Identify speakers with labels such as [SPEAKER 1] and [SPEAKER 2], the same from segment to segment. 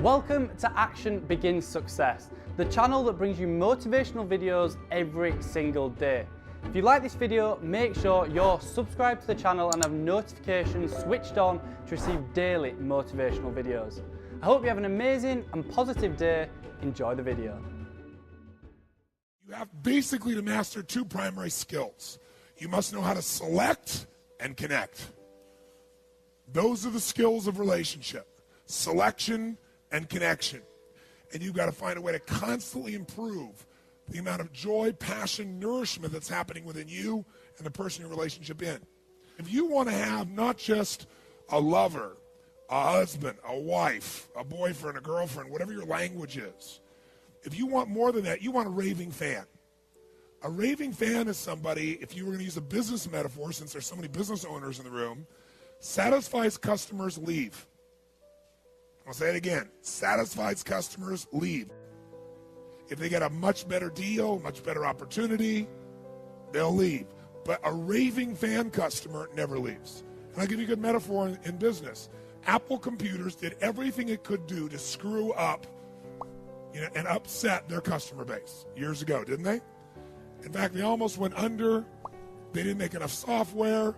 [SPEAKER 1] Welcome to Action Begins Success, the channel that brings you motivational videos every single day. If you like this video, make sure you're subscribed to the channel and have notifications switched on to receive daily motivational videos. I hope you have an amazing and positive day. Enjoy the video.
[SPEAKER 2] You have basically to master two primary skills. You must know how to select and connect. Those are the skills of relationship. Selection and connection. And you've got to find a way to constantly improve the amount of joy, passion, nourishment that's happening within you and the person you're in a relationship in. If you want to have not just a lover, a husband, a wife, a boyfriend, a girlfriend, whatever your language is, if you want more than that, you want a raving fan. A raving fan is somebody, if you were going to use a business metaphor, since there's so many business owners in the room, satisfies customers, leave. I'll say it again. Satisfies customers, leave. If they get a much better deal, much better opportunity, they'll leave. But a raving fan customer never leaves. And I'll give you a good metaphor in business. Apple Computers did everything it could do to screw up, and upset their customer base years ago, didn't they? In fact, they almost went under. They didn't make enough software.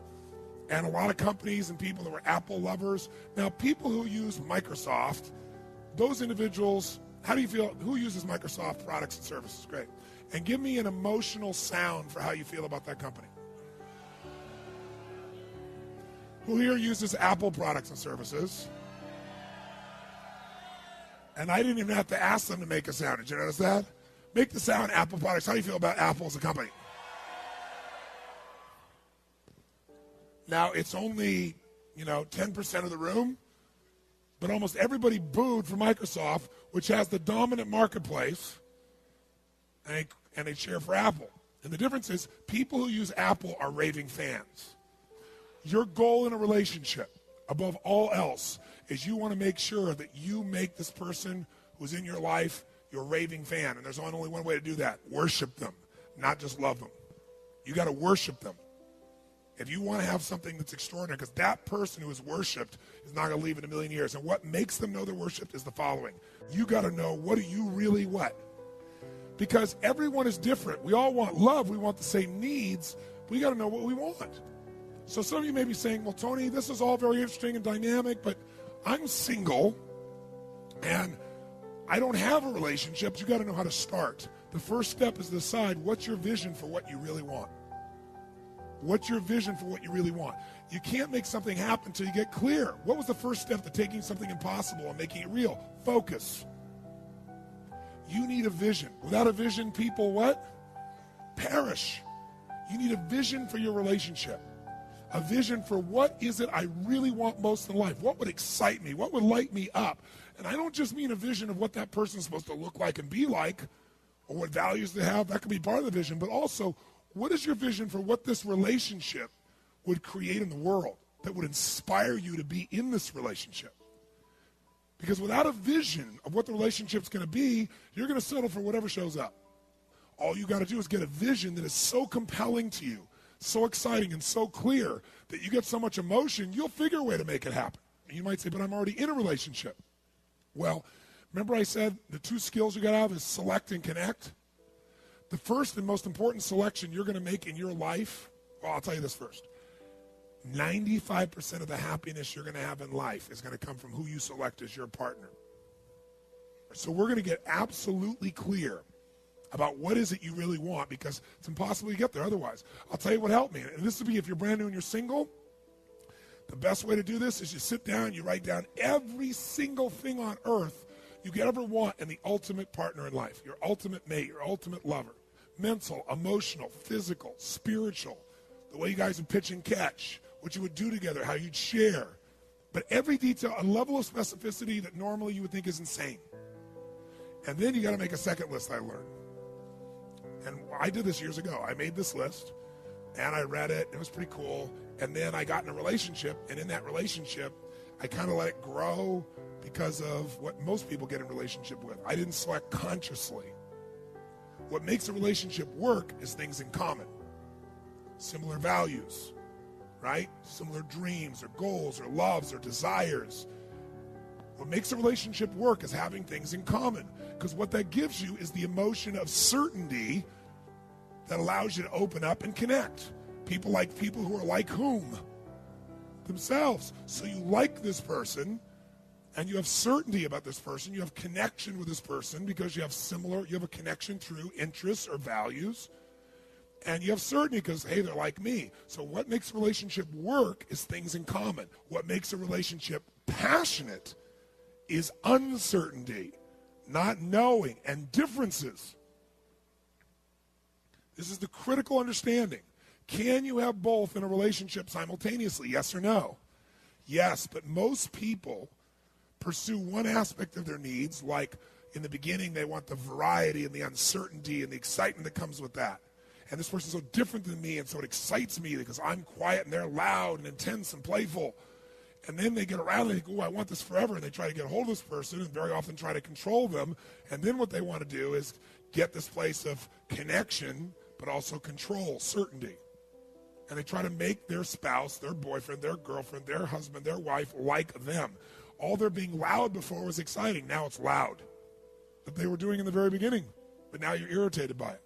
[SPEAKER 2] And a lot of companies and people that were Apple lovers. Now, people who use Microsoft, those individuals, how do you feel? Who uses Microsoft products and services? Great. And give me an emotional sound for how you feel about that company. Who here uses Apple products and services? And I didn't even have to ask them to make a sound. Did you notice that? Make the sound Apple products. How do you feel about Apple as a company? Now, it's only, 10% of the room, but almost everybody booed for Microsoft, which has the dominant marketplace, and they cheer for Apple. And the difference is people who use Apple are raving fans. Your goal in a relationship, above all else, is you want to make sure that you make this person who's in your life your raving fan. And there's only one way to do that. Worship them, not just love them. You got to worship them. If you want to have something that's extraordinary, because that person who is worshipped is not going to leave in a million years. And what makes them know they're worshipped is the following. You got to know, what do you really what? Because everyone is different. We all want love. We want the same needs. We got to know what we want. So some of you may be saying, well, Tony, this is all very interesting and dynamic, but I'm single and I don't have a relationship. You got to know how to start. The first step is to decide what's your vision for what you really want. What's your vision for what you really want? You can't make something happen until you get clear. What was the first step to taking something impossible and making it real? Focus. You need a vision. Without a vision, people what? Perish. You need a vision for your relationship. A vision for what is it I really want most in life? What would excite me? What would light me up? And I don't just mean a vision of what that person's supposed to look like and be like, or what values they have. That could be part of the vision, but also, what is your vision for what this relationship would create in the world that would inspire you to be in this relationship? Because without a vision of what the relationship's going to be, you're going to settle for whatever shows up. All you got to do is get a vision that is so compelling to you, so exciting and so clear that you get so much emotion, you'll figure a way to make it happen. And you might say, but I'm already in a relationship. Well, remember I said the two skills you got to have is select and connect? The first and most important selection you're going to make in your life, well, I'll tell you this first. 95% of the happiness you're going to have in life is going to come from who you select as your partner. So we're going to get absolutely clear about what is it you really want, because it's impossible to get there otherwise. I'll tell you what helped me. And this would be if you're brand new and you're single. The best way to do this is you sit down, you write down every single thing on earth you could ever want in the ultimate partner in life, your ultimate mate, your ultimate lover. Mental, emotional, physical, spiritual, the way you guys would pitch and catch, what you would do together, how you'd share. But every detail, a level of specificity that normally you would think is insane. And then you got to make a second list, I learned. And I did this years ago. I made this list, and I read it. It was pretty cool. And then I got in a relationship, and in that relationship, I kind of let it grow because of what most people get in a relationship with. I didn't select consciously. What makes a relationship work is things in common. Similar values, right? Similar dreams or goals or loves or desires. What makes a relationship work is having things in common, because what that gives you is the emotion of certainty that allows you to open up and connect. People like people who are like whom? Themselves. So you like this person, and you have certainty about this person. You have connection with this person because you have a connection through interests or values. And you have certainty because, hey, they're like me. So what makes a relationship work is things in common. What makes a relationship passionate is uncertainty, not knowing, and differences. This is the critical understanding. Can you have both in a relationship simultaneously? Yes or no? Yes, but most people pursue one aspect of their needs, like in the beginning they want the variety and the uncertainty and the excitement that comes with that. And this person's so different than me, and so it excites me because I'm quiet and they're loud and intense and playful. And then they get around and they go, oh, I want this forever, and they try to get a hold of this person and very often try to control them. And then what they want to do is get this place of connection, but also control, certainty. And they try to make their spouse, their boyfriend, their girlfriend, their husband, their wife like them. All their being loud before was exciting. Now it's loud. That they were doing in the very beginning. But now you're irritated by it.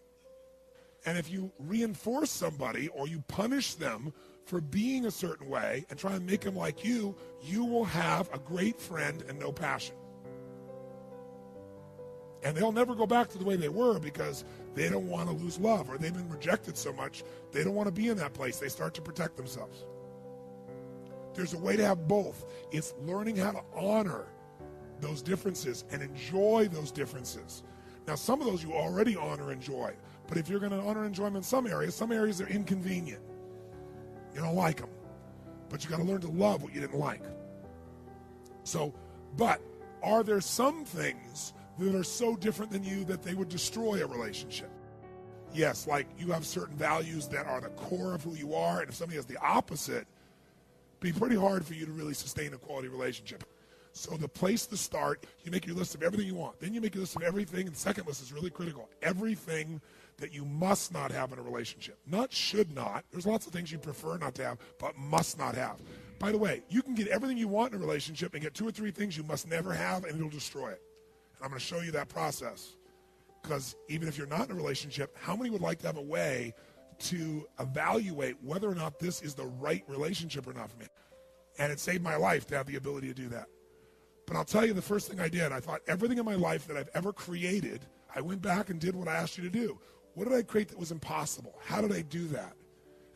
[SPEAKER 2] And if you reinforce somebody or you punish them for being a certain way and try and make them like you, you will have a great friend and no passion. And they'll never go back to the way they were because they don't want to lose love, or they've been rejected so much, they don't want to be in that place. They start to protect themselves. There's a way to have both. It's learning how to honor those differences and enjoy those differences. Now, some of those you already honor and enjoy, but if you're going to honor and enjoy them in some areas are inconvenient. You don't like them, but you got to learn to love what you didn't like. So, but are there some things that are so different than you that they would destroy a relationship? Yes, like you have certain values that are the core of who you are, and if somebody has the opposite, it'd be pretty hard for you to really sustain a quality relationship. So the place to start, you make your list of everything you want. Then you make your list of everything, and the second list is really critical. Everything that you must not have in a relationship. Not should not. There's lots of things you prefer not to have, but must not have. By the way, you can get everything you want in a relationship and get 2 or 3 things you must never have, and it'll destroy it. And I'm going to show you that process. Because even if you're not in a relationship, how many would like to have a way to evaluate whether or not this is the right relationship or not for me? And it saved my life to have the ability to do that. But I'll tell you the first thing I did, I thought everything in my life that I've ever created, I went back and did what I asked you to do. What did I create that was impossible? How did I do that?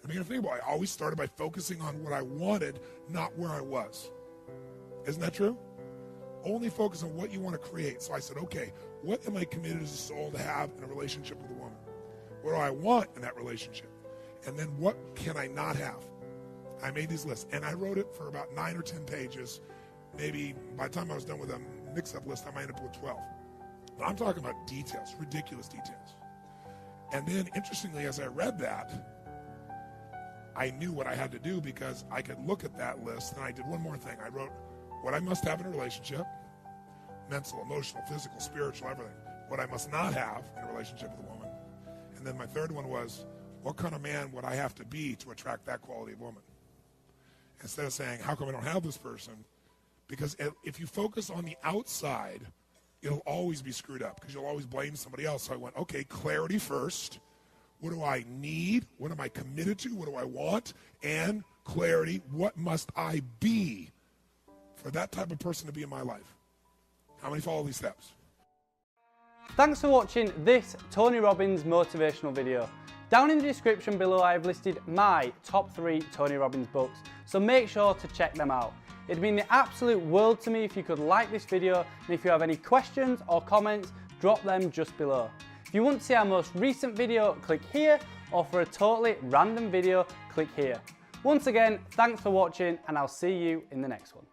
[SPEAKER 2] I mean, think about it. I always started by focusing on what I wanted, not where I was. Isn't that true? Only focus on what you want to create. So I said, okay, what am I committed as a soul to have in a relationship with a woman? What do I want in that relationship? And then what can I not have? I made these lists, and I wrote it for about 9 or 10 pages. Maybe by the time I was done with a mix-up list, I might end up with 12. But I'm talking about details, ridiculous details. And then, interestingly, as I read that, I knew what I had to do because I could look at that list, and I did one more thing. I wrote what I must have in a relationship, mental, emotional, physical, spiritual, everything. What I must not have in a relationship with a woman. And then my third one was, what kind of man would I have to be to attract that quality of woman? Instead of saying, how come I don't have this person? Because if you focus on the outside, it'll always be screwed up because you'll always blame somebody else. So I went, okay, clarity first. What do I need? What am I committed to? What do I want? And clarity, what must I be for that type of person to be in my life? How many follow these steps?
[SPEAKER 1] Thanks for watching this Tony Robbins motivational video. Down in the description below I have listed my top 3 Tony Robbins books, so make sure to check them out. It'd mean the absolute world to me if you could like this video, and if you have any questions or comments, drop them just below. If you want to see our most recent video, click here, or for a totally random video, click here. Once again, thanks for watching, and I'll see you in the next one.